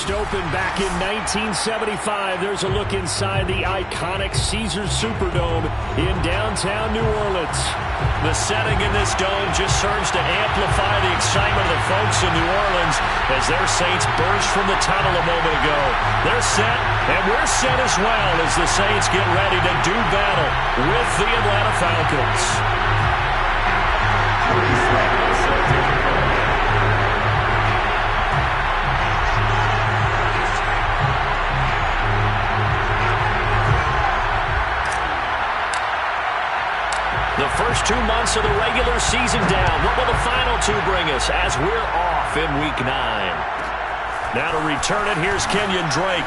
first opened back in 1975. There's a look inside the iconic Caesars Superdome in downtown New Orleans. The setting in this dome just serves to amplify the excitement of the folks in New Orleans as their Saints burst from the tunnel a moment ago. They're set, and we're set as well as the Saints get ready to do battle with the Atlanta Falcons. The first 2 months of the regular season down. What will the final two bring us as we're off in Week 9? Now to return it, here's Kenyon Drake.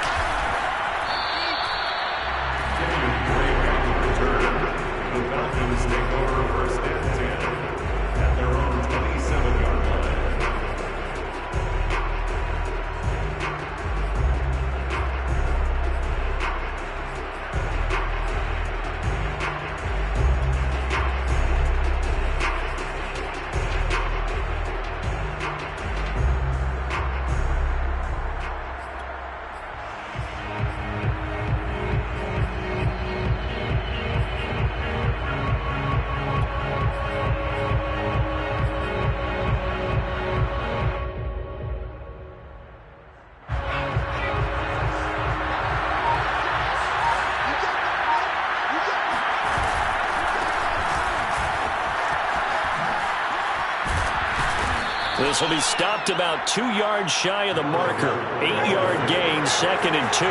This will be stopped about 2 yards shy of the marker. 8-yard gain, 2nd and 2.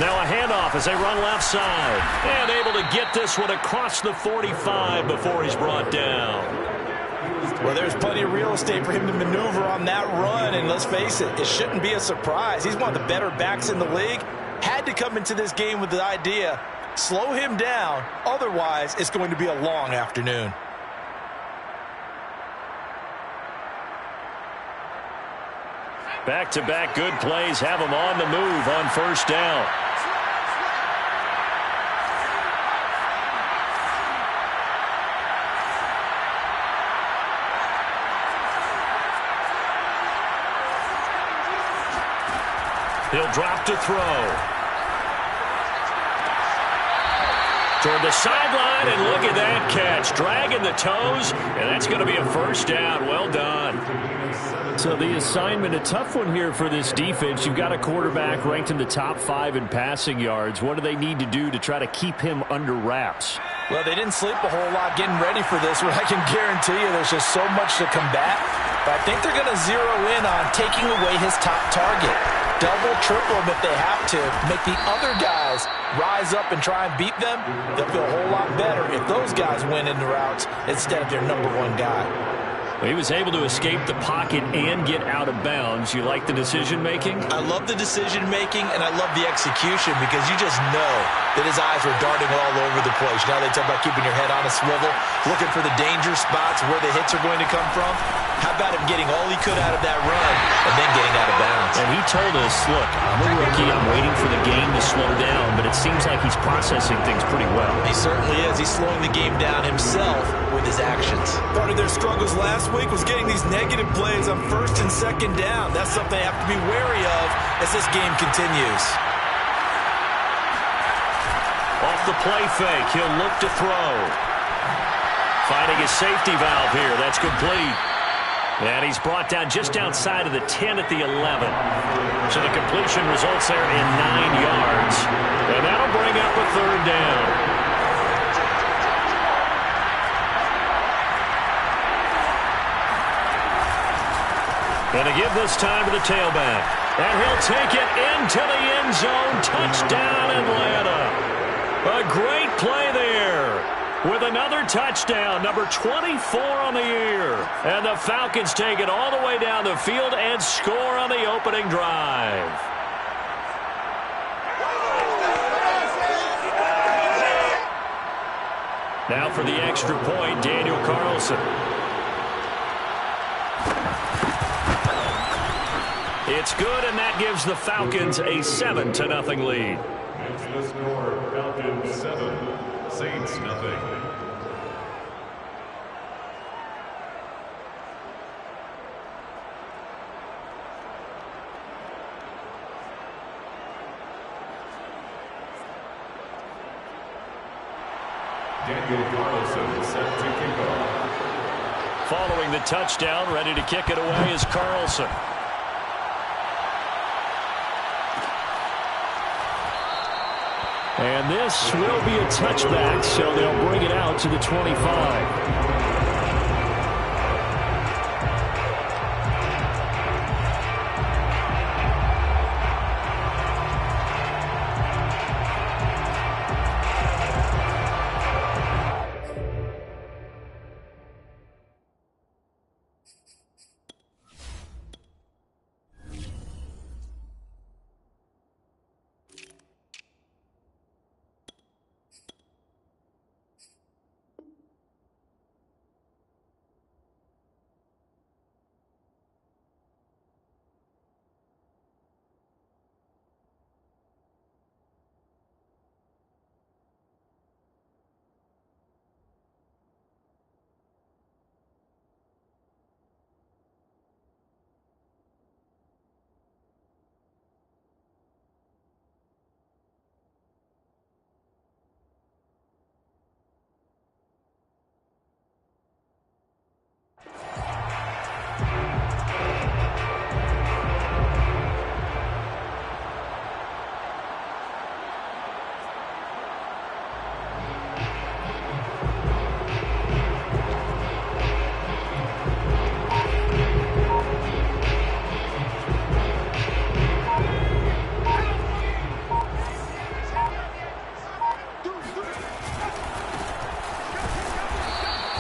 Now a handoff as they run left side. And able to get this one across the 45 before he's brought down. Well, there's plenty of real estate for him to maneuver on that run. And let's face it, it shouldn't be a surprise. He's one of the better backs in the league. Had to come into this game with the idea, slow him down. Otherwise, it's going to be a long afternoon. Back-to-back good plays have him on the move on first down. He'll drop to throw. Toward the sideline, and look at that catch. Dragging the toes, and that's going to be a first down. Well done. So the assignment, a tough one here for this defense. You've got a quarterback ranked in the top 5 in passing yards. What do they need to do to try to keep him under wraps? Well, they didn't sleep a whole lot getting ready for this one. I can guarantee you there's just so much to combat. But I think they're going to zero in on taking away his top target. Double, triple him if they have to. Make the other guys rise up and try and beat them. They'll feel a whole lot better if those guys win in the routes instead of their number one guy. Well, he was able to escape the pocket and get out of bounds. You like the decision-making? I love the decision-making, and I love the execution because you just know that his eyes were darting all over the place. You know, they talk about keeping your head on a swivel, looking for the danger spots where the hits are going to come from. How about him getting all he could out of that run and then getting out of bounds? And he told us, look, I'm a rookie. I'm waiting for the game to slow down, but it seems like he's processing things pretty well. He certainly is. He's slowing the game down himself with his actions. Part of their struggles last week was getting these negative plays on 1st and 2nd down. That's something they have to be wary of as this game continues. Off the play fake, he'll look to throw. Finding his safety valve here. That's complete. And he's brought down just outside of the 10 at the 11. So the completion results there in 9 yards. And that'll bring up a 3rd down. And to give this time to the tailback. And he'll take it into the end zone. Touchdown, Atlanta. A great play there. With another touchdown, number 24 on the year. And the Falcons take it all the way down the field and score on the opening drive. Now for the extra point, Daniel Carlson. It's good, and that gives the Falcons a 7-0 lead. It's the score, Falcons 7, Saints nothing. Daniel Carlson set to kick off. Following the touchdown, ready to kick it away is Carlson. And this will be a touchback, so they'll bring it out to the 25.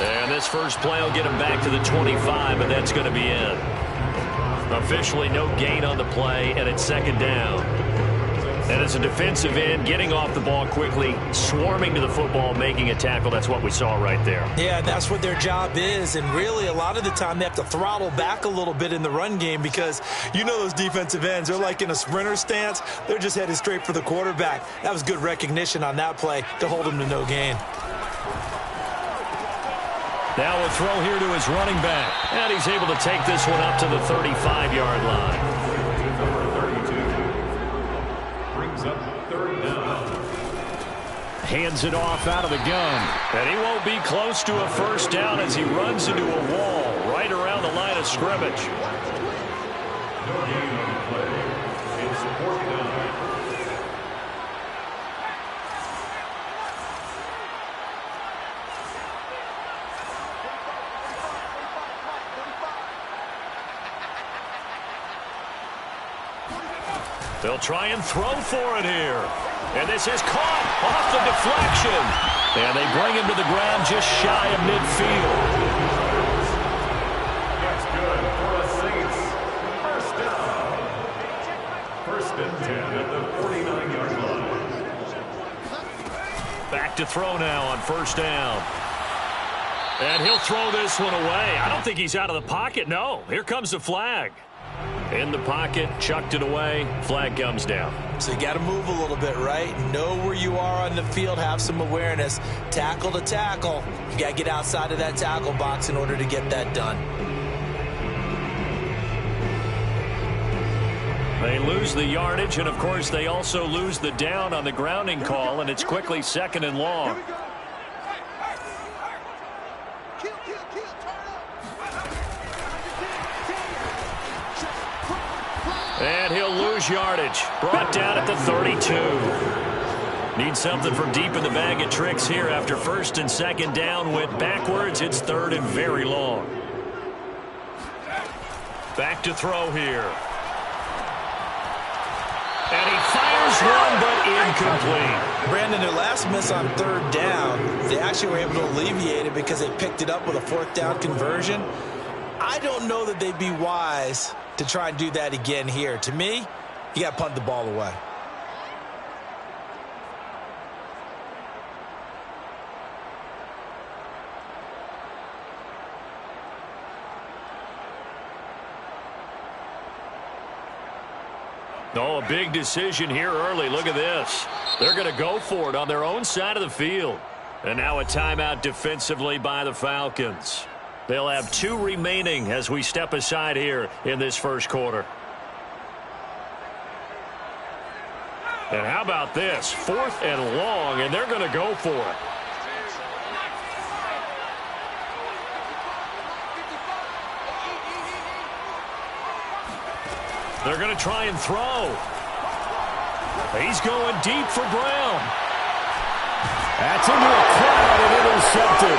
And this first play will get him back to the 25, and that's going to be it. Officially no gain on the play, and it's second down. And as a defensive end, getting off the ball quickly, swarming to the football, making a tackle, that's what we saw right there. Yeah, that's what their job is, and really a lot of the time they have to throttle back a little bit in the run game because you know those defensive ends, they're like in a sprinter stance. They're just headed straight for the quarterback. That was good recognition on that play to hold him to no gain. Now a throw here to his running back. And he's able to take this one up to the 35-yard line. Number 32 brings up third down. Hands it off out of the gun. And he won't be close to a first down as he runs into a wall right around the line of scrimmage. No gain on the play. It's fourth down. They'll try and throw for it here. And this is caught off the deflection. And they bring him to the ground just shy of midfield. That's good for the Saints. First down. First and 10 at the 49-yard line. Back to throw now on first down. And he'll throw this one away. I don't think he's out of the pocket. No, here comes the flag. In the pocket, chucked it away, flag comes down. So you got to move a little bit, right? Know where you are on the field, have some awareness. Tackle to tackle. You got to get outside of that tackle box in order to get that done. They lose the yardage, and of course they also lose the down on the grounding call, and it's quickly second and long. And he'll lose yardage. Brought down at the 32. Need something from deep in the bag of tricks here after first and second down. Went backwards. It's third and very long. Back to throw here. And he fires one, but incomplete. Brandon, their last miss on third down, they actually were able to alleviate it because they picked it up with a fourth down conversion. I don't know that they'd be wise to try and do that again here. To me, you got to punt the ball away. Oh, a big decision here early. Look at this. They're going to go for it on their own side of the field. And now a timeout defensively by the Falcons. They'll have 2 remaining as we step aside here in this first quarter. And how about this? 4th and long, and they're going to go for it. They're going to try and throw. He's going deep for Brown. That's into a crowd and intercepted.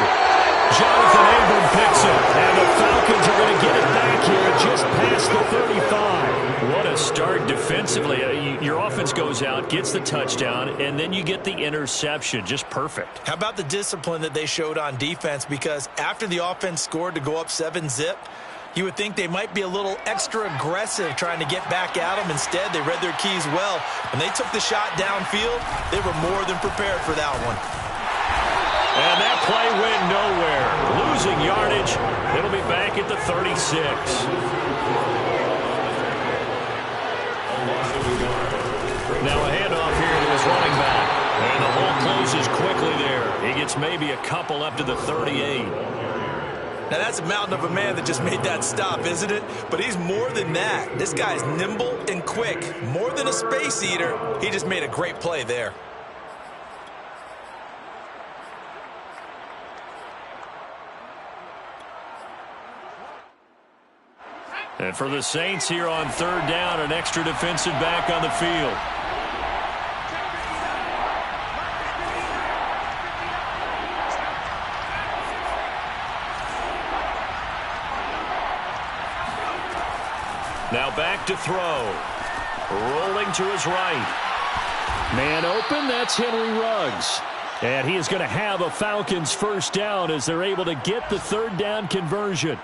Jonathan Abram picks it, and the Falcons are going to get it back here just past the 35. What a start defensively. Your offense goes out, gets the touchdown, and then you get the interception. Just perfect. How about the discipline that they showed on defense? Because after the offense scored to go up 7-zip, you would think they might be a little extra aggressive trying to get back at them. Instead, they read their keys well. When they took the shot downfield, they were more than prepared for that one. And that play went nowhere. Losing yardage. It'll be back at the 36. Now a handoff here to his running back. And the hole closes quickly there. He gets maybe a couple up to the 38. Now, that's a mountain of a man that just made that stop, isn't it? But he's more than that. This guy's nimble and quick. More than a space eater, he just made a great play there. And for the Saints here on 3rd down, an extra defensive back on the field. Now back to throw. Rolling to his right. Man open, that's Henry Ruggs. And he is going to have a Falcons first down as they're able to get the 3rd down conversion.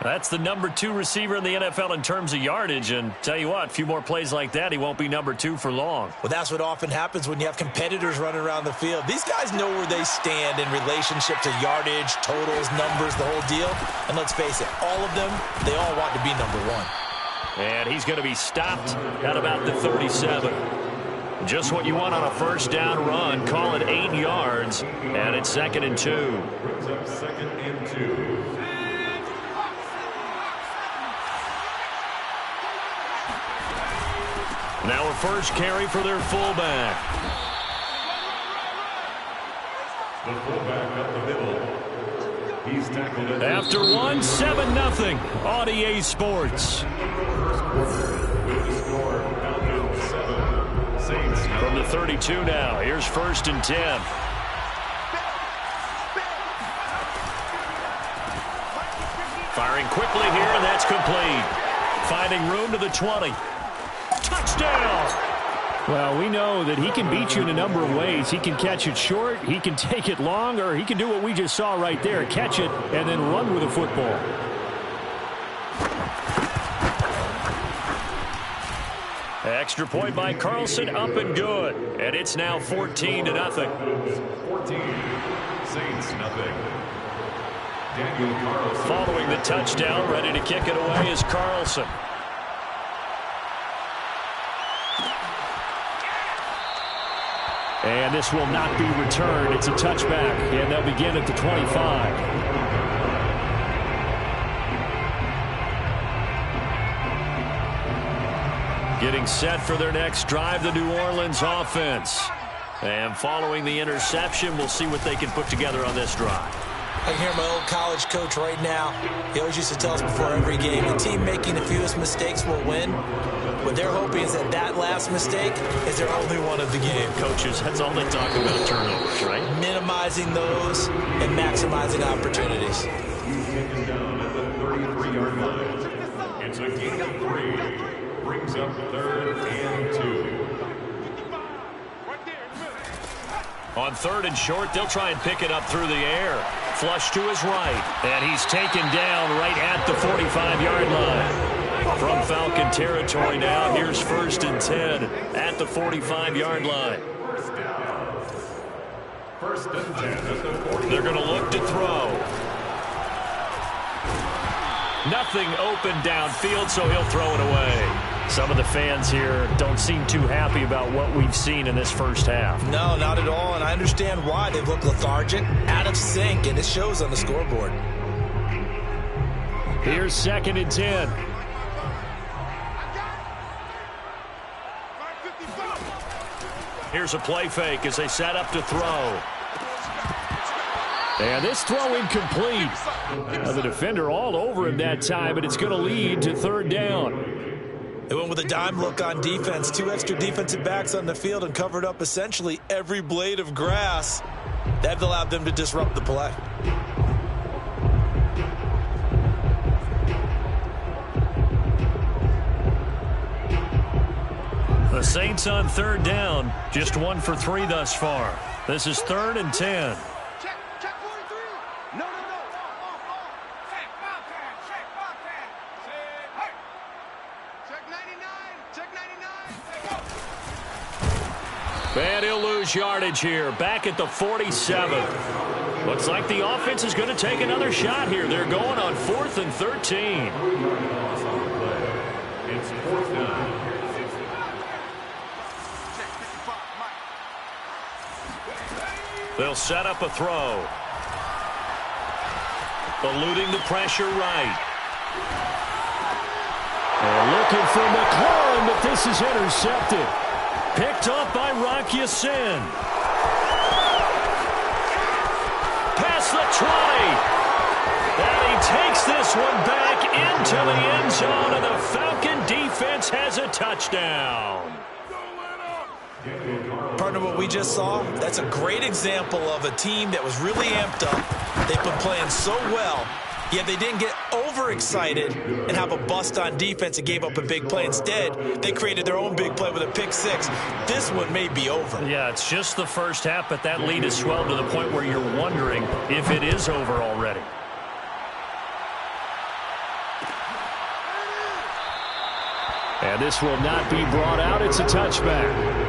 That's the number 2 receiver in the NFL in terms of yardage. And tell you what, a few more plays like that, he won't be number 2 for long. Well, that's what often happens when you have competitors running around the field. These guys know where they stand in relationship to yardage, totals, numbers, the whole deal. And let's face it, all of them, they all want to be number 1. And he's going to be stopped at about the 37. Just what you want on a first down run. Call it 8 yards. And it's 2nd and 2. Brings up 2nd and 2. Now a first carry for their fullback. The fullback up the middle. He's tackled at After 7-0 on EA Sports. first quarter with the score Falcons 7, Saints From the 32 now. Here's 1st and 10. Firing quickly here, and that's complete. Finding room to the 20. Touchdown! Well, we know that he can beat you in a number of ways. He can catch it short, he can take it long, or he can do what we just saw right there, catch it and then run with the football. Extra point by Carlson, up and good. And it's now 14-0. 14, Saints 0. Daniel Carlson. Following the touchdown, ready to kick it away is Carlson. And this will not be returned. It's a touchback, and they'll begin at the 25. Getting set for their next drive, the New Orleans offense. And following the interception, we'll see what they can put together on this drive. I can hear my old college coach right now. He always used to tell us before every game, the team making the fewest mistakes will win. What they're hoping is that that last mistake is their only one of the game. Coaches, that's all they talk about, turnovers, right? Minimizing those and maximizing opportunities. He's taken down at the 33-yard line. It's a gain of 3. Brings up 3rd and 2. On 3rd and short, they'll try and pick it up through the air. Flush to his right. And he's taken down right at the 45-yard line. From Falcon territory now, here's 1st and 10 at the 45-yard line. First down. 1st and 10 at the 40. They're going to look to throw. Nothing open downfield, so he'll throw it away. Some of the fans here don't seem too happy about what we've seen in this first half. No, not at all, and I understand why. They've looked lethargic, out of sync, and it shows on the scoreboard. Here's 2nd and 10. Here's a play fake as they set up to throw. And this throw incomplete. Now the defender all over him that time, but it's going to lead to 3rd down. They went with a dime look on defense. 2 extra defensive backs on the field and covered up essentially every blade of grass. That allowed them to disrupt the play. The Saints on 3rd down, just 1 for 3 thus far. This is 3rd and 10. Check 43. No. Check Bobcat. Check Bobcat. Check 99. Check 99. And he'll lose yardage here, back at the 47. Looks like the offense is going to take another shot here. They're going on 4th and 13. It's 4th down. They'll set up a throw. Eluding the pressure right. And looking for McLaurin, but this is intercepted. Picked off by Rocky Sin. Past the 20. And he takes this one back into the end zone, and the Falcon defense has a touchdown. Partner, what we just saw, that's a great example of a team that was really amped up. They've been playing so well, yet they didn't get overexcited and have a bust on defense and gave up a big play. Instead, they created their own big play with a pick six. This one may be over. Yeah, it's just the first half, but that lead has swelled to the point where you're wondering if it is over already. And this will not be brought out. It's a touchback.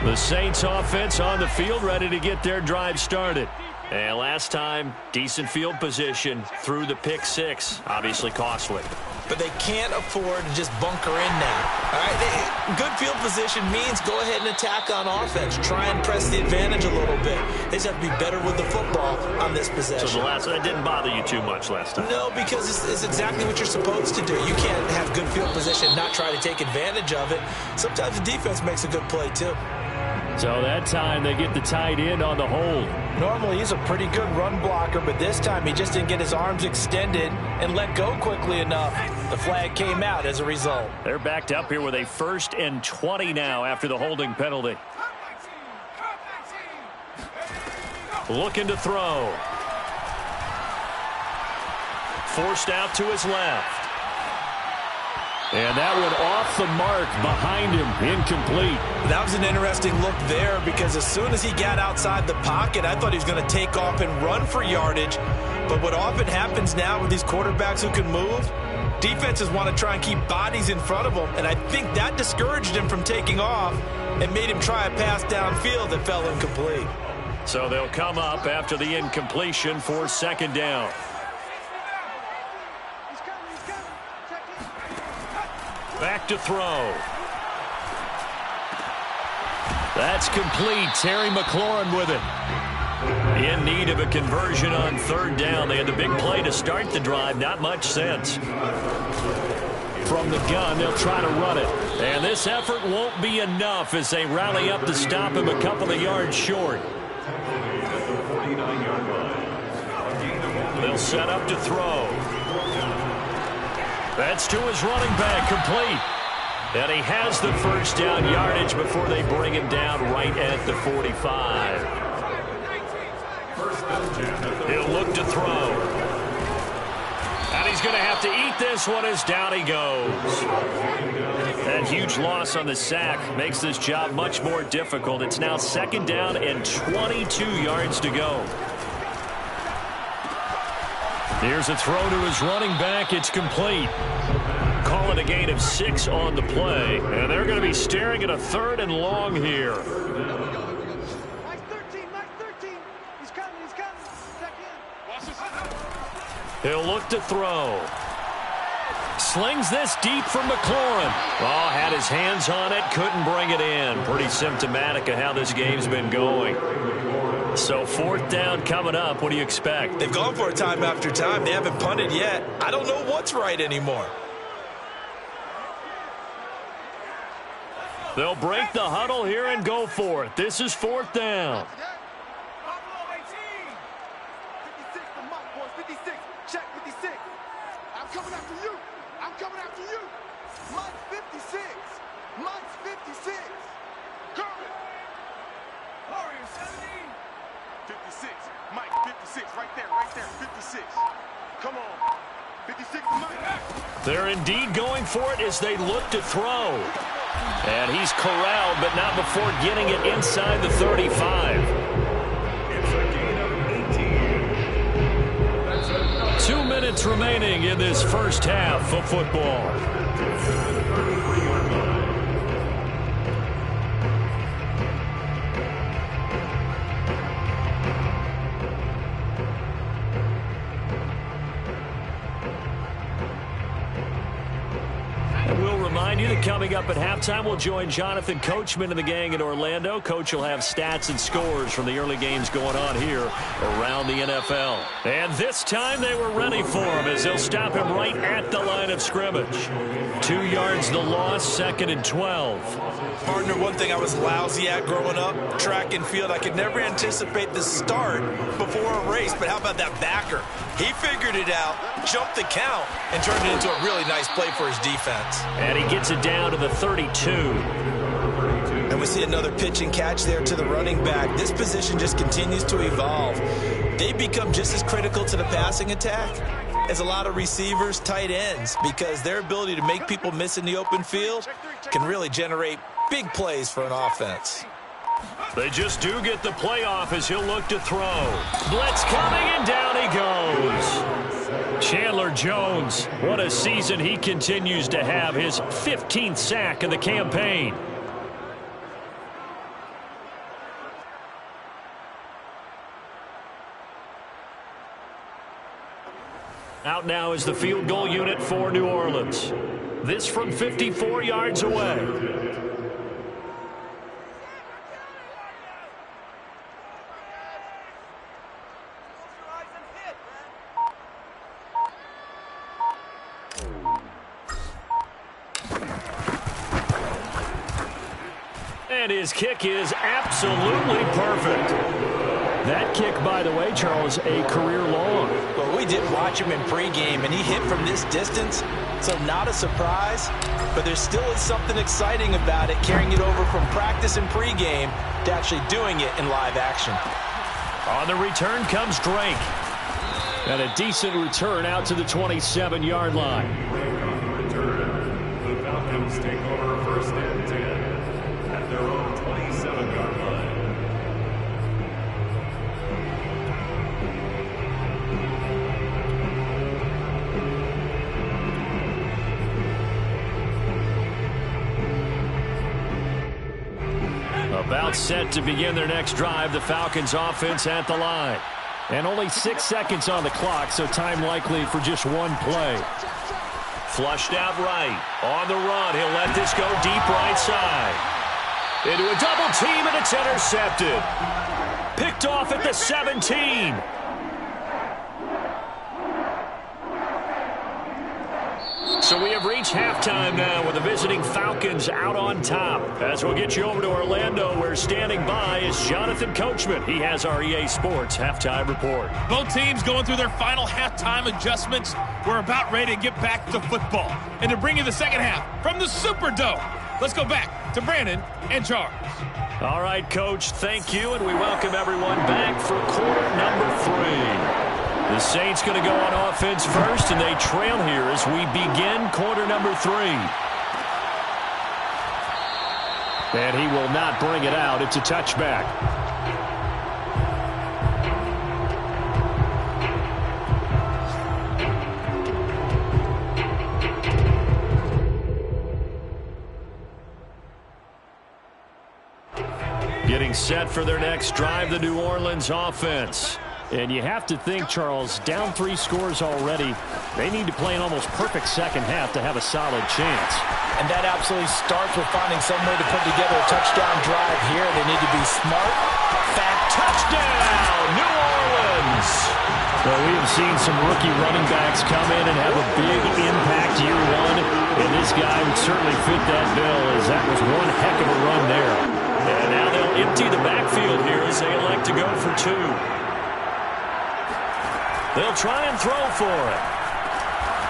The Saints offense on the field, ready to get their drive started. And last time, decent field position through the pick six. Obviously costly. But they can't afford to just bunker in now. All right, good field position means go ahead and attack on offense. Try and press the advantage a little bit. They just have to be better with the football on this possession. So that didn't bother you too much last time? No, because it's exactly what you're supposed to do. You can't have good field position and not try to take advantage of it. Sometimes the defense makes a good play, too. So that time they get the tight end on the hold. Normally he's a pretty good run blocker, but this time he just didn't get his arms extended and let go quickly enough. The flag came out as a result. They're backed up here with a 1st and 20 now after the holding penalty. Looking to throw. Forced out to his left. And that one off the mark behind him, incomplete. That was an interesting look there because as soon as he got outside the pocket, I thought he was going to take off and run for yardage. But what often happens now with these quarterbacks who can move, defenses want to try and keep bodies in front of them. And I think that discouraged him from taking off and made him try a pass downfield that fell incomplete. So they'll come up after the incompletion for 2nd down. Back to throw. That's complete. Terry McLaurin with it. In need of a conversion on 3rd down. They had the big play to start the drive. Not much sense. From the gun, they'll try to run it. And this effort won't be enough as they rally up to stop him a couple of yards short. They'll set up to throw. That's to his running back, complete. And he has the 1st down yardage before they bring him down right at the 45. He'll look to throw. And he's going to have to eat this one as down he goes. That huge loss on the sack makes this job much more difficult. It's now 2nd down and 22 yards to go. Here's a throw to his running back. It's complete. call it a gain of 6 on the play. And they're going to be staring at a 3rd and long here. Mike 13, Mike 13. He's coming, he's coming. Check in. He'll look to throw. Slings this deep for McLaurin. Oh, had his hands on it, couldn't bring it in. Pretty symptomatic of how this game's been going. So 4th down coming up. What do you expect? They've gone for it time after time. They haven't punted yet. I don't know what's right anymore. They'll break the huddle here and go for it. This is 4th down. 56 for Mike, boys. 56. Check 56. I'm coming after you. I'm coming after you. Mike 56. Mike's 56. Curry. Warrior 70. 56. Mike 56. Right there. 56. Come on. 56 for Mike. They're indeed going for it as they look to throw. And he's corralled, but not before getting it inside the 35. It's a gain of 18. That's enough. 2 minutes remaining in this first half of football. It's at the 33-yard line. We'll remind you that coming up at halftime, we'll join Jonathan Coachman and the gang in Orlando. Coach will have stats and scores from the early games going on here around the NFL. And this time they were ready for him as they'll stop him right at the line of scrimmage. 2 yards the loss, 2nd and 12. Partner, one thing I was lousy at growing up, track and field. I could never anticipate the start before a race, but how about that backer? He figured it out, jumped the count, and turned it into a really nice play for his defense. And he gets it down to the 32. And we see another pitch and catch there to the running back. This position just continues to evolve. They become just as critical to the passing attack as a lot of receivers, tight ends, because their ability to make people miss in the open field can really generate big plays for an offense. They just do get the playoff as he'll look to throw. Blitz coming, and down he goes. Chandler Jones, what a season he continues to have. His 15th sack of the campaign. Out now is the field goal unit for New Orleans. This from 54 yards away. And his kick is absolutely perfect. That kick, by the way, Charles, a career long. Well, we did watch him in pregame, and he hit from this distance, so not a surprise. But there still is something exciting about it, carrying it over from practice and pregame to actually doing it in live action. On the return comes Drake. And a decent return out to the 27-yard line. The Falcons take over 1st and 10 at their own 27-yard line. About set to begin their next drive, the Falcons offense at the line. And only 6 seconds on the clock, so time likely for just one play. Flushed out right. On the run, he'll let this go deep right side. Into a double team, and it's intercepted. Picked off at the 17. So we have reached halftime now with the visiting Falcons out on top. As we'll get you over to Orlando, where standing by is Jonathan Coachman. He has our EA Sports halftime report. Both teams going through their final halftime adjustments. We're about ready to get back to football. And to bring you the second half from the Superdome, let's go back to Brandon and Charles. All right, Coach, thank you, and we welcome everyone back for quarter number 3. The Saints going to go on offense first, and they trail here as we begin quarter number 3. And he will not bring it out. It's a touchback. getting set for their next drive, the New Orleans offense. And you have to think, Charles, down 3 scores already. They need to play an almost perfect second half to have a solid chance. And that absolutely starts with finding some way to put together a touchdown drive here. They need to be smart. Touchdown, New Orleans! Well, we have seen some rookie running backs come in and have a big impact year one. And this guy would certainly fit that bill, as that was one heck of a run there. And now they'll empty the backfield here as they elect to go for 2. They'll try and throw for it.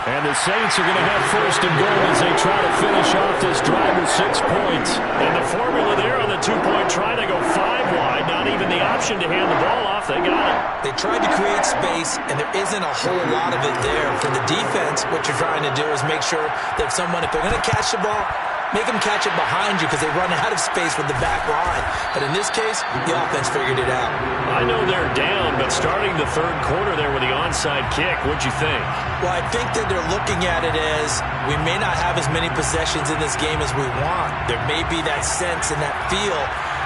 And the Saints are going to have first and goal as they try to finish off this drive with 6 points. And the formula there on the 2-point try to go 5 wide. Not even the option to hand the ball off. They got it. They tried to create space, and there isn't a whole lot of it there. For the defense, what you're trying to do is make sure that if they're going to catch the ball, make them catch it behind you because they run out of space with the back line. But in this case, the offense figured it out. I know they're down, but starting the 3rd quarter there with the onside kick, what'd you think? Well, I think that they're looking at it as we may not have as many possessions in this game as we want. There may be that sense and that feel,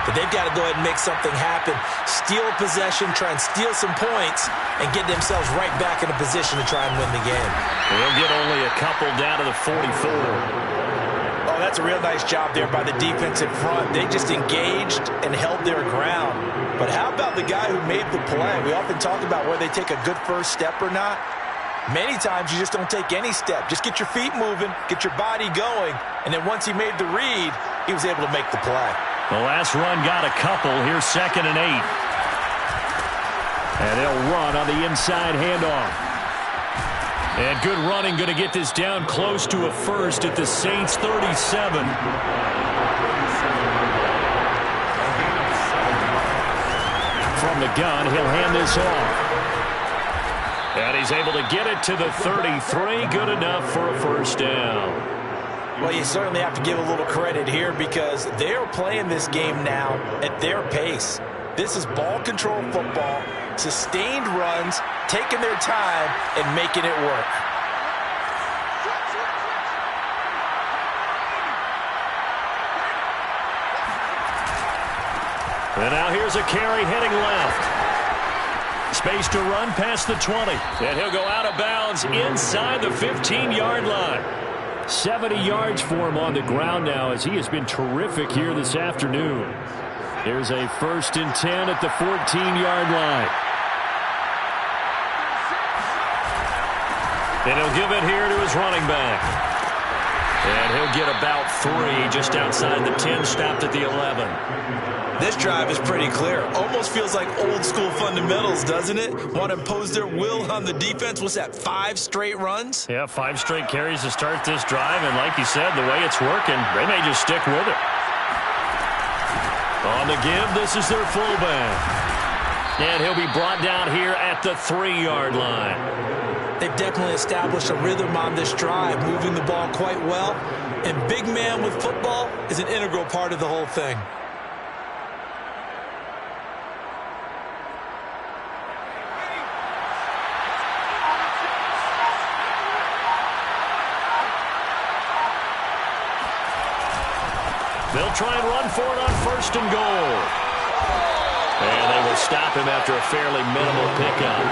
but they've got to go ahead and make something happen. Steal a possession, try and steal some points, and get themselves right back in a position to try and win the game. They'll get only a couple down to the 44. Oh, that's a real nice job there by the defense in front. They just engaged and held their ground. But how about the guy who made the play? We often talk about whether they take a good first step or not. Many times you just don't take any step. Just get your feet moving, get your body going, and then once he made the read, he was able to make the play. The last run got a couple. Here's 2nd and 8. And they'll run on the inside handoff. And good running, going to get this down close to a first at the Saints' 37. From the gun, he'll hand this off. And he's able to get it to the 33. Good enough for a first down. Well, you certainly have to give a little credit here because they're playing this game now at their pace. This is ball control football, sustained runs, taking their time, and making it work. And now here's a carry heading left. Space to run past the 20. And he'll go out of bounds inside the 15-yard line. 70 yards for him on the ground now as he has been terrific here this afternoon. There's a 1st and 10 at the 14-yard line. And he'll give it here to his running back. And he'll get about 3 just outside the 10, stopped at the 11. This drive is pretty clear. Almost feels like old school fundamentals, doesn't it? Want to impose their will on the defense. What's that, 5 straight runs? Yeah, 5 straight carries to start this drive. And like you said, the way it's working, they may just stick with it. On the give, this is their fullback. And he'll be brought down here at the 3-yard line. They've definitely established a rhythm on this drive, moving the ball quite well. And big man with football is an integral part of the whole thing. They'll try and run for it on 1st and goal. And they will stop him after a fairly minimal pickup.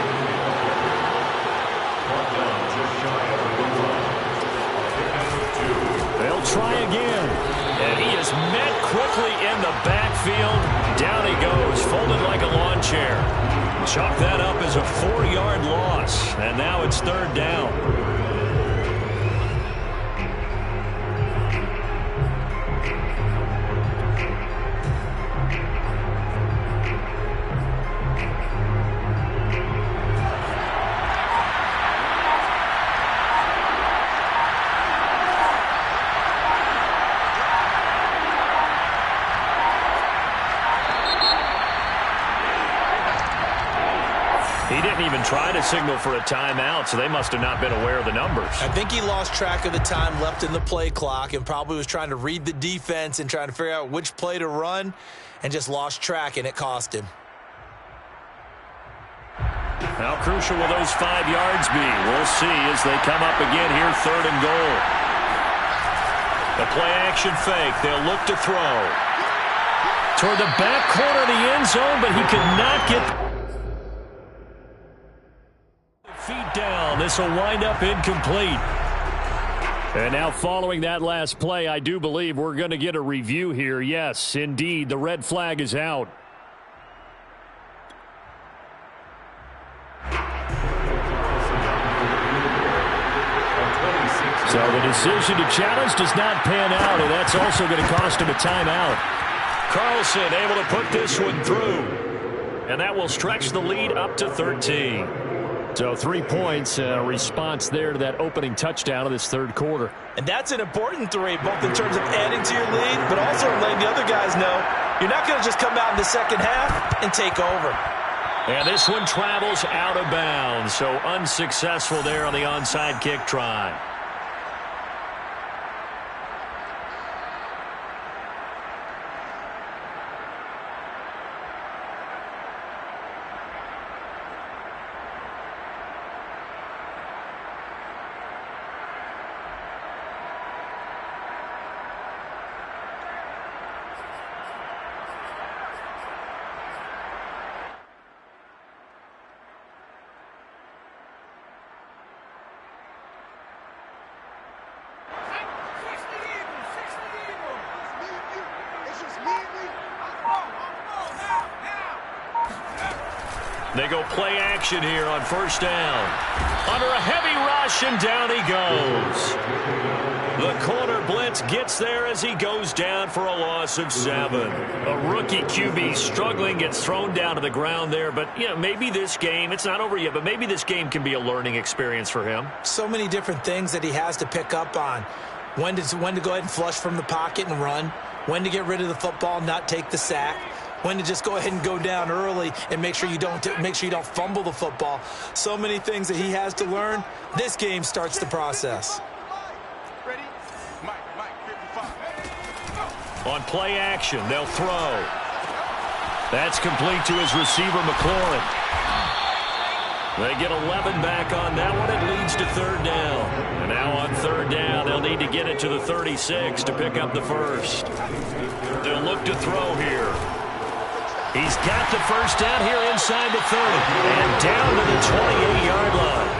They'll try again. And he is met quickly in the backfield. Down he goes, folded like a lawn chair. Chalk that up as a 4-yard loss. And now it's 3rd down. He didn't even try to signal for a timeout, so they must have not been aware of the numbers. I think he lost track of the time left in the play clock and probably was trying to read the defense and trying to figure out which play to run and just lost track, and it cost him. How crucial will those 5 yards be? We'll see as they come up again here, 3rd and goal. The play-action fake. They'll look to throw. To toward the back corner of the end zone, but he could not get feet down. This will wind up incomplete. And now following that last play, I do believe we're going to get a review here. Yes, indeed, the red flag is out. So the decision to challenge does not pan out, and that's also going to cost him a timeout. Carlson able to put this one through. And that will stretch the lead up to 13. So 3 points, response there to that opening touchdown of this third quarter. And that's an important 3, both in terms of adding to your lead, but also letting the other guys know you're not going to just come out in the second half and take over. And this one travels out of bounds, so unsuccessful there on the onside kick try. They go play action here on first down. Under a heavy rush, and down he goes. The corner blitz gets there as he goes down for a loss of 7. A rookie QB struggling, gets thrown down to the ground there. But, you know, maybe this game, it's not over yet, but maybe this game can be a learning experience for him. So many different things that he has to pick up on. When to go ahead and flush from the pocket and run. When to get rid of the football and not take the sack. When to just go ahead and go down early and make sure you don't fumble the football. So many things that he has to learn. This game starts the process. On play action, they'll throw. That's complete to his receiver, McLaurin. They get 11 back on that one. It leads to third down. And now on third down, they'll need to get it to the 36 to pick up the first. They'll look to throw here. He's got the first down here inside the 30 and down to the 28-yard line.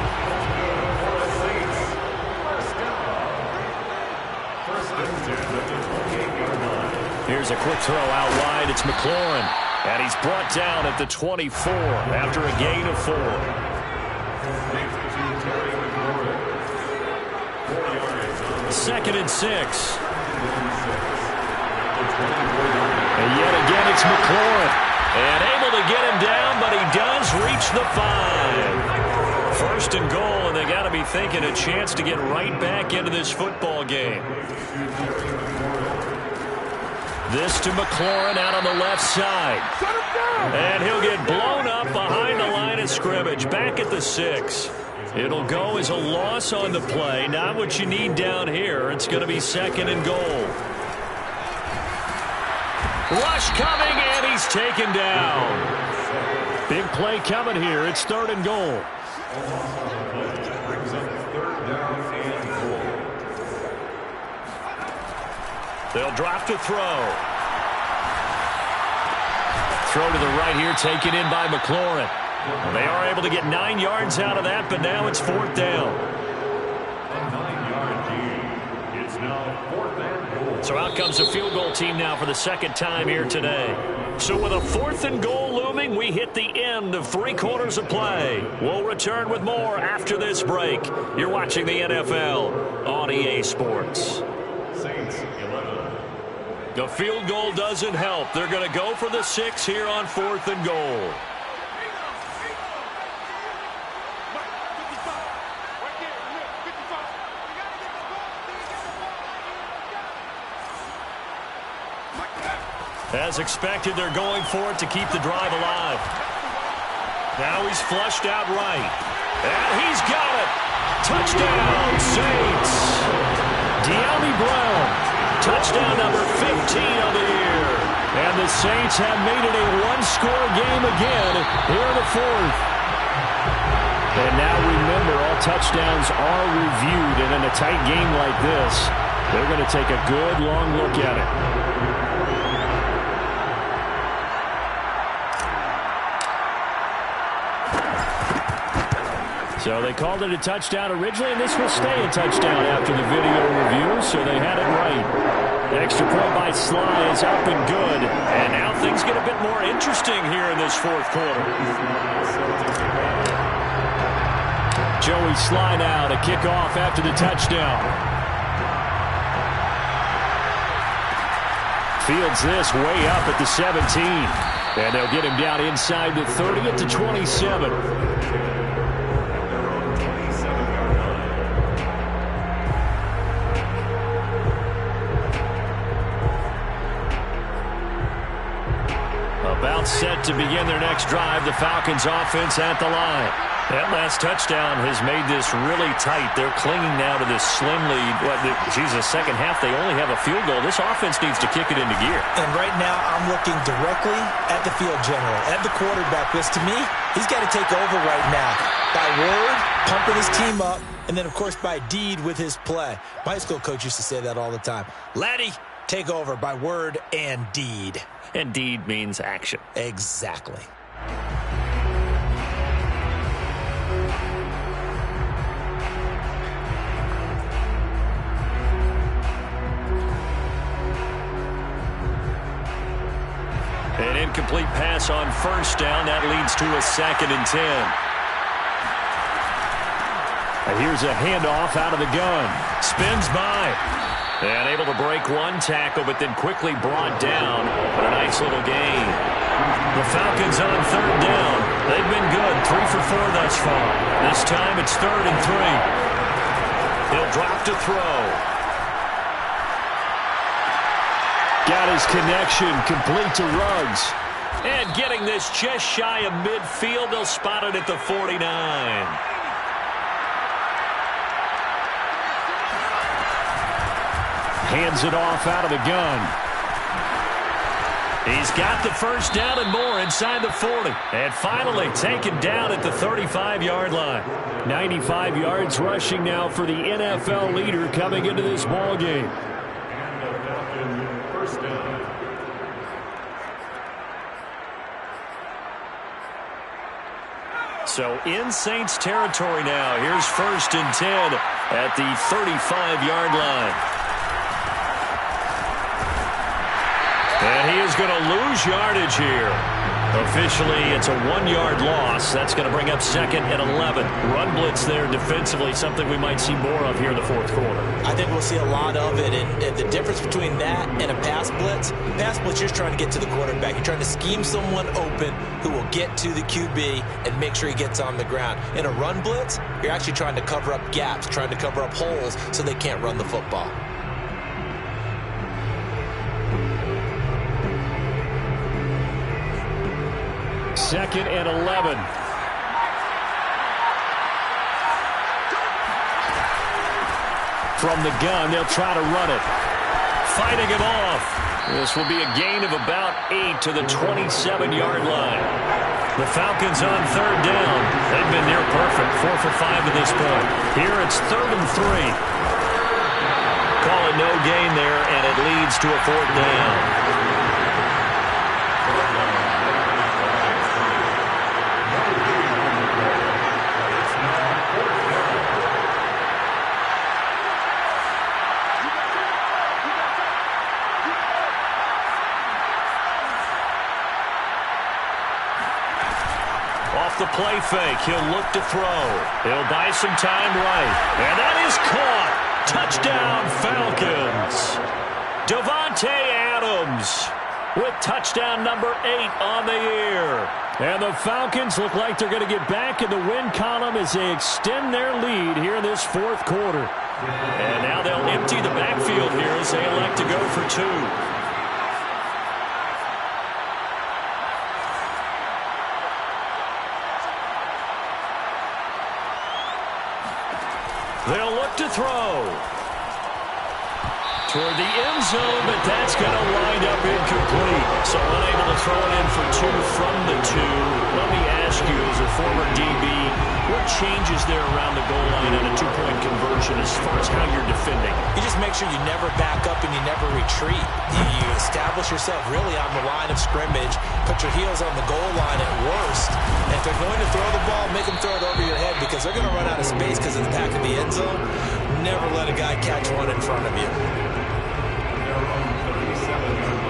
Here's a quick throw out wide. It's McLaurin. And he's brought down at the 24 after a gain of 4. Second and 6. And yet again, it's McLaurin. And able to get him down, but he does reach the 5. First and goal, and they got to be thinking a chance to get right back into this football game. This to McLaurin out on the left side. And he'll get blown up behind the line of scrimmage, back at the 6. It'll go as a loss on the play. Not what you need down here. It's going to be second and goal. Rush coming, and he's taken down. Big play coming here. It's third and goal. They'll drop to throw. Throw to the right here, taken in by McLaurin. They are able to get 9 yards out of that, but now it's fourth down. So out comes the field goal team now for the second time here today. So with a fourth and goal looming, we hit the end of 3 quarters of play. We'll return with more after this break. You're watching the NFL on EA Sports. Saints 11. The field goal doesn't help. They're going to go for the 6 here on fourth and goal. As expected, they're going for it to keep the drive alive. Now he's flushed out right. And he's got it. Touchdown, Saints. De'Ami Brown. Touchdown number 15 of the year. And the Saints have made it a one-score game again here in the fourth. And now remember, all touchdowns are reviewed. And in a tight game like this, they're going to take a good long look at it. So they called it a touchdown originally, and this will stay a touchdown after the video review, so they had it right. The extra point by Sly is up and good. And now things get a bit more interesting here in this fourth quarter. Joey Sly now to kick off after the touchdown. Fields this way up at the 17. And they'll get him down inside the 30 at the 27. About set to begin their next drive. The Falcons offense at the line. That last touchdown has made this really tight. They're clinging now to this slim lead. Second half, they only have a field goal. This offense needs to kick it into gear. And right now, I'm looking directly at the field general, at the quarterback, because to me, he's got to take over right now. By word, pumping his team up, and then, of course, by deed with his play. My high school coach used to say that all the time. Laddie, take over by word and deed. And deed means action. Exactly. An incomplete pass on first down. That leads to a 2nd and 10. Here's a handoff out of the gun. Spins by. And able to break one tackle, but then quickly brought down. But a nice little gain. The Falcons on 3rd down. They've been good. 3 for 4 thus far. This time it's 3rd and 3. He'll drop to throw. Got his connection complete to Ruggs. And getting this just shy of midfield. They'll spot it at the 49. Hands it off out of the gun. He's got the first down and more inside the 40. And finally taken down at the 35-yard line. 95 yards rushing now for the NFL leader coming into this ball game. First down. So in Saints territory now. Here's 1st and 10 at the 35-yard line. And he is going to lose yardage here. Officially, it's a 1-yard loss. That's going to bring up 2nd and 11. Run blitz there defensively, something we might see more of here in the fourth quarter. I think we'll see a lot of it. And the difference between that and a pass blitz, you're trying to get to the quarterback. You're trying to scheme someone open who will get to the QB and make sure he gets on the ground. In a run blitz, you're actually trying to cover up gaps, trying to cover up holes so they can't run the football. 2nd and 11. From the gun, they'll try to run it. Fighting him off. This will be a gain of about 8 to the 27-yard line. The Falcons on 3rd down. They've been near perfect, 4 for 5 to this point. Here it's 3rd and 3. Call it no gain there, and it leads to a 4th down. The play fake. He'll look to throw. He'll buy some time right. And that is caught. Touchdown, Falcons. Davante Adams with touchdown number 8 on the year. And the Falcons look like they're going to get back in the win column as they extend their lead here in this fourth quarter. And now they'll empty the backfield here as they elect to go for 2. They'll look to throw. Toward the end zone, but that's going to wind up incomplete. So unable to throw it in for 2 from the 2. Let me ask you, as a former DB, what changes there around the goal line on a 2-point conversion as far as how you're defending? You just make sure you never back up and you never retreat. You establish yourself really on the line of scrimmage, put your heels on the goal line at worst. And if they're going to throw the ball, make them throw it over your head, because because they're going to run out of space because of the back of the end zone. Never let a guy catch one in front of you. Their own 37-yard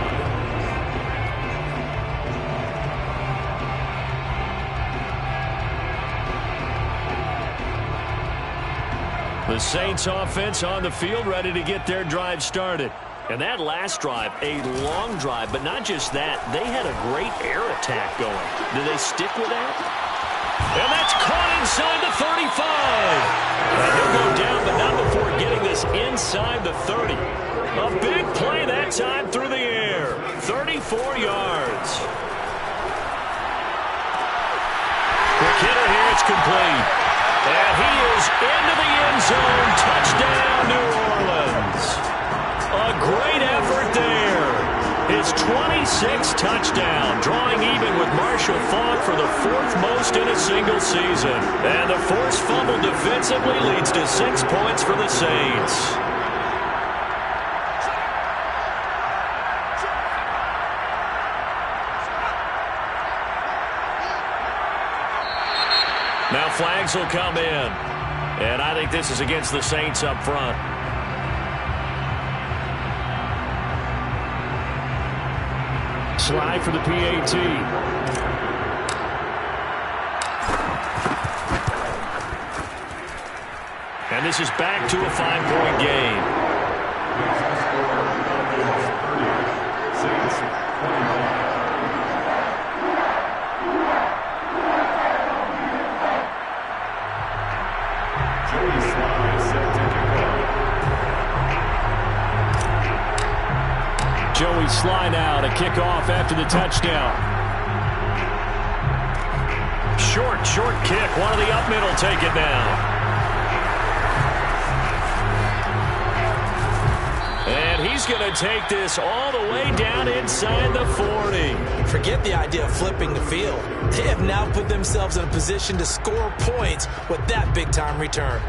line. The Saints offense on the field, ready to get their drive started. And that last drive, a long drive, but not just that. They had a great air attack going. Do they stick with that? And that's caught inside the 35. And he'll go down, but not before getting this inside the 30. A big play that time through the air. 34 yards. Quick hitter here, it's complete. And he is into the end zone. Touchdown, New Orleans. A great effort there. His 26th touchdown, drawing even with Marshall Faulk for the 4th most in a single season. And the forced fumble defensively leads to 6 points for the Saints. Now flags will come in. And I think this is against the Saints up front. Slide for the PAT. And this is back to a 5-point game. Saints 21. Joey Sly set to kick off. Joey Sly now to kick off after the touchdown. Short kick. One of the up middle take it now. And he's going to take this all the way down inside the 40. Forget the idea of flipping the field. They have now put themselves in a position to score points with that big-time return.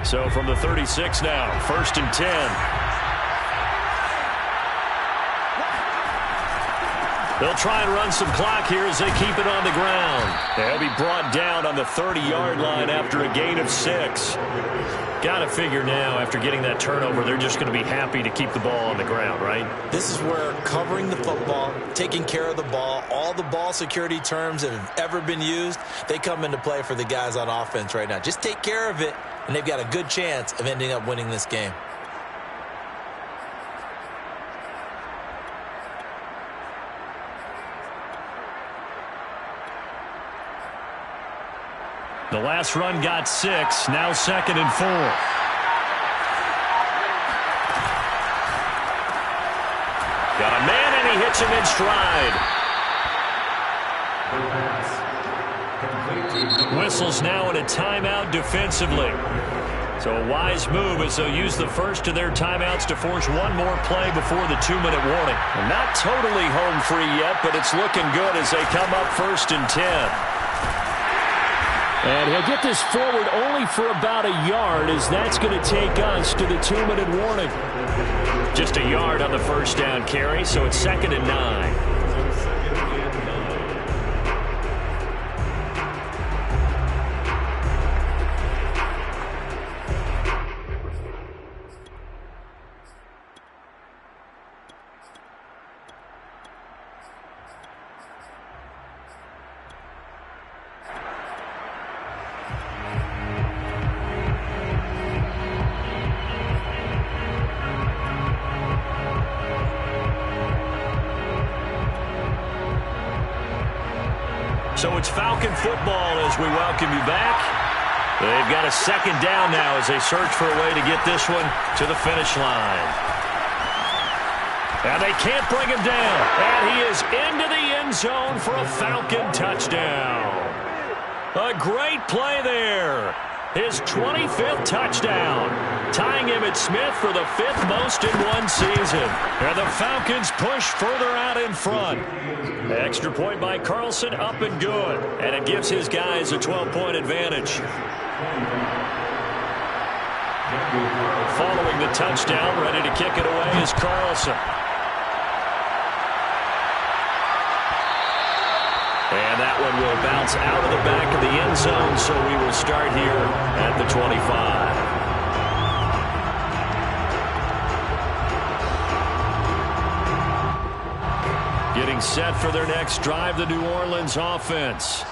So from the 36 now, 1st and 10. They'll try and run some clock here as they keep it on the ground. They'll be brought down on the 30-yard line after a gain of 6. Got to figure now, after getting that turnover, they're just going to be happy to keep the ball on the ground, right? This is where covering the football, taking care of the ball, all the ball security terms that have ever been used, they come into play for the guys on offense right now. Just take care of it, and they've got a good chance of ending up winning this game. The last run got 6, now 2nd and 4. Got a man, and he hits him in stride. Whistles now in a timeout defensively. So a wise move as they'll use the first of their timeouts to force one more play before the 2-minute warning. And not totally home free yet, but it's looking good as they come up 1st and 10. And he'll get this forward only for about a yard, as that's going to take us to the 2-minute warning. Just a yard on the first down carry, so it's 2nd and 9. So it's Falcon football as we welcome you back. They've got a 2nd down now as they search for a way to get this one to the finish line. And they can't bring him down. And he is into the end zone for a Falcon touchdown. A great play there. His 25th touchdown, tying Emmitt Smith for the 5th most in one season. And the Falcons push further out in front. Extra point by Carlson, up and good. And it gives his guys a 12-point advantage. Following the touchdown, ready to kick it away is Carlson. And that one will bounce out of the back of the end zone, so we will start here at the 25. Getting set for their next drive, the New Orleans offense.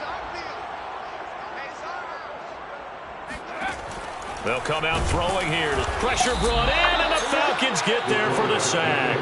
They'll come out throwing here. Pressure brought in, and the Falcons get there for the sack.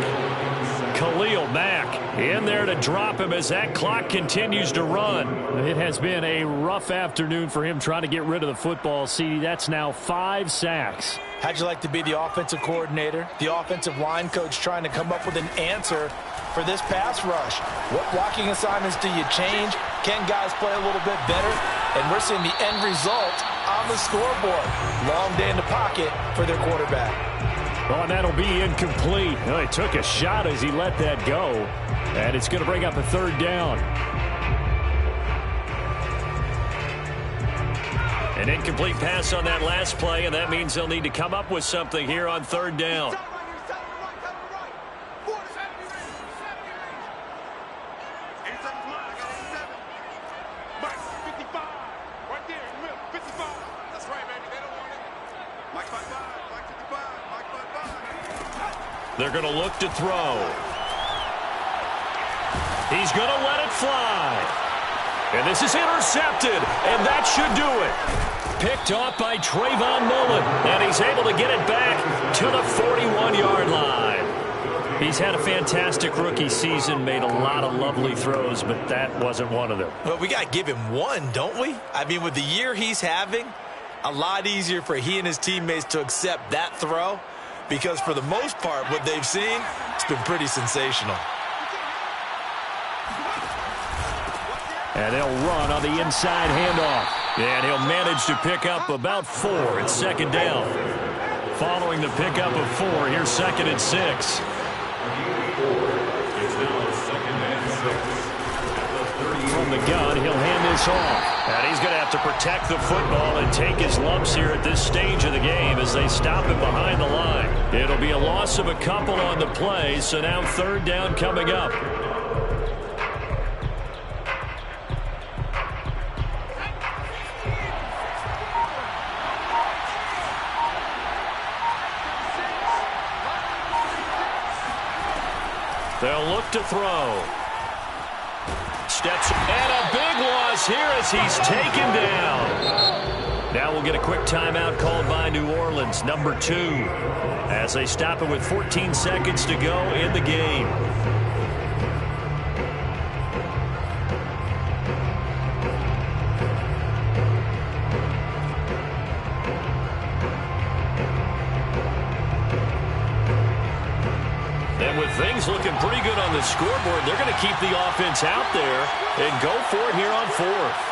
Khalil Mack in there to drop him as that clock continues to run. It has been a rough afternoon for him trying to get rid of the football. See, that's now 5 sacks. How'd you like to be the offensive coordinator, the offensive line coach trying to come up with an answer for this pass rush? What blocking assignments do you change? Can guys play a little bit better? And we're seeing the end result on the scoreboard. Long day in the pocket for their quarterback. Well, and that'll be incomplete. Well, he took a shot as he let that go. And it's going to bring up a 3rd down. An incomplete pass on that last play, and that means they'll need to come up with something here on 3rd down. They're going to look to throw. He's going to let it fly. And this is intercepted, and that should do it. Picked off by Trayvon Mullen, and he's able to get it back to the 41-yard line. He's had a fantastic rookie season, made a lot of lovely throws, but that wasn't one of them. Well, we got to give him one, don't we? I mean, with the year he's having, a lot easier for he and his teammates to accept that throw. Because for the most part, what they've seen, it's been pretty sensational. And they'll run on the inside handoff. And he'll manage to pick up about 4. It's 2nd down. Following the pickup of 4, here's 2nd and 6. It's now 2nd and 6. From the gun, he'll hand this off. And he's going to have to protect the football and take his lumps here at this stage of the game as they stop him behind the line. It'll be a loss of a couple on the play, so now 3rd down coming up. They'll look to throw. Steps, and a big loss here as he's taken down. Now we'll get a quick timeout called by New Orleans, number 2, as they stop it with 14 seconds to go in the game. And with things looking pretty good on the scoreboard, they're going to keep the offense out there and go for it here on 4th.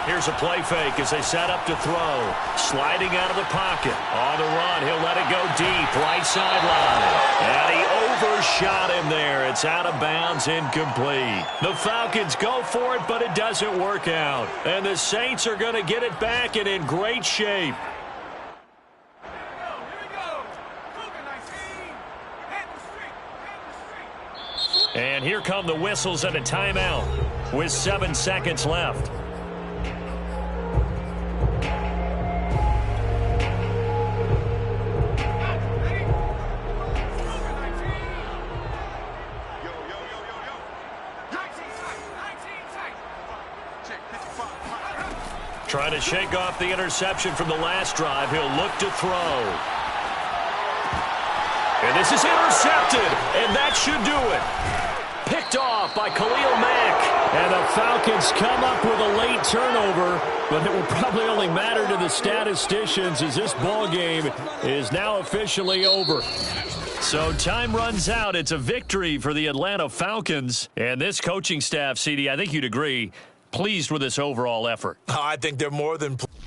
Here's a play fake as they set up to throw. Sliding out of the pocket. On the run, he'll let it go deep. Right sideline. And he overshot him there. It's out of bounds, incomplete. The Falcons go for it, but it doesn't work out. And the Saints are going to get it back and in great shape. And here come the whistles and a timeout with 7 seconds left. Trying to shake off the interception from the last drive. He'll look to throw. And this is intercepted, and that should do it. Picked off by Khalil Mack. And the Falcons come up with a late turnover, but it will probably only matter to the statisticians as this ball game is now officially over. So time runs out. It's a victory for the Atlanta Falcons. And this coaching staff, CD, I think you'd agree, pleased with this overall effort. I think they're more than pleased.